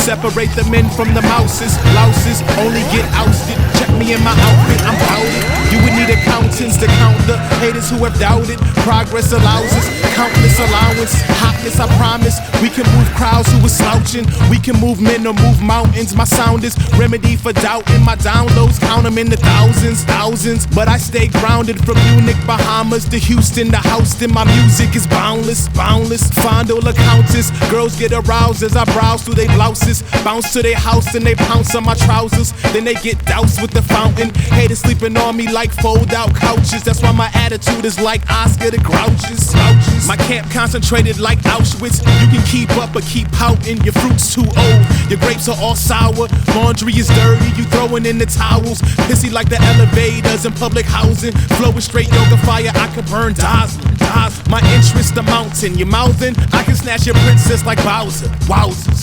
Separate the men from the mouses. Louses only get ousted. Check me in my outfit, I'm pouted. You would need accountants to count the haters who have doubted. Progress allows us countless allowance. Hotness, I promise. We can move crowds who are slouching. We can move men or move mountains. My sound is remedy for doubt. In my downloads, count them in the thousands. But I stay grounded from Munich, Bahamas to Houston to Houston. My music is boundless. Fondle a countess. Girls get aroused as I browse through their blouses. Bounce to their house and they pounce on my trousers. Then they get doused with the fountain. Haters sleeping on me like fold out couches. That's why my attitude is like Oscar the Grouches. My camp concentrated like Auschwitz. You can keep up or keep pouting. Your fruit's too old. Your grapes are all sour. Laundry is dirty. You throwing in the towels. Pissy like the elevators in public housing. Flowing straight yoga fire. I could burn dazzling. My interest the mountain. You mouthing? I can snatch your princess like Bowser. Wowzers.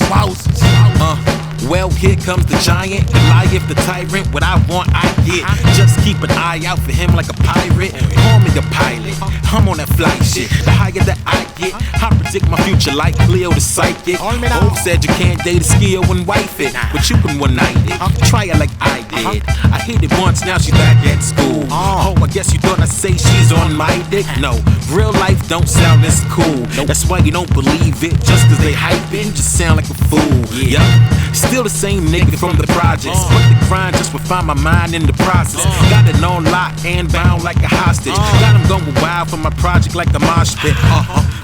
Well, here comes the giant, Goliath, the tyrant. What I want, I get. Just keep an eye out for him like a pirate. Call me a pilot. I'm on that flight shit. The higher that I get, I predict my future like Cleo the psychic. Hope said you can't date a skill and wife it, but you can one night it. Try it like I did. I hit it once, now she's back at school. Oh, I guess you thought I'd say she's on my dick. No, real life don't sound this cool. That's why you don't believe it. Just cause they hype it, you just sound like a fool. Yup. Still the same nigga from the projects, but the grind just refine my mind in the process. Got it on lock and bound like a hostage. Got him going wild for my project like a mosh pit.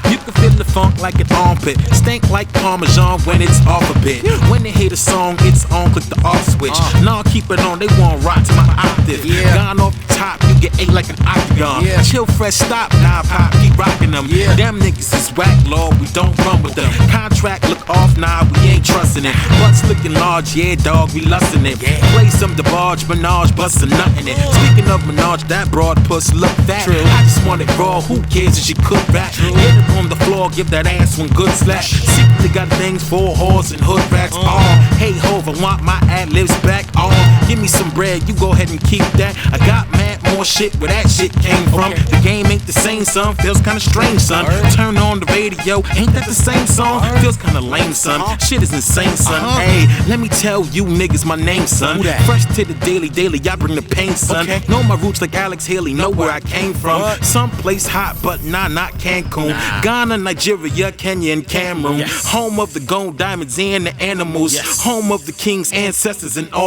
You can feel the funk like an armpit. Stank like Parmesan when it's off a bit. When they hear the song, it's on, click the off switch. Nah, keep it on, they won't rock to my octave. Gone off the top, you get ate like an octagon. Chill, fresh, stop, nah, pop, keep rocking them. Them niggas is whack, Lord, we don't run with them. Contract look off, nah, we ain't trusting it. Butts looking large, yeah, dog, we lustin' it. Play some DeBarge, Minaj, bustin' nut in it. Speaking of Minaj, that broad puss look fat. I just want it raw, who cares if she cook rap? Get it on the floor, give that ass one good slap. Secretly got things for whores and hood rats. Hey Hov, I want my ad-libs back. Give me some bread, you go ahead and keep that. I got mad more shit where that shit came from. The game ain't the same, son, feels kinda strange, son. Turn on the radio, ain't that the same song? Feels kinda lame, son, shit is insane, son. Hey, let me tell you niggas my name, son. Fresh to the daily, I bring the pain, son. Know my roots like Alex Haley, know where I came from. Someplace hot, but nah, not Cancun. Ghana, Nigeria, Kenya, and Cameroon. Home of the gold diamonds and the animals. Home of the king's ancestors and all.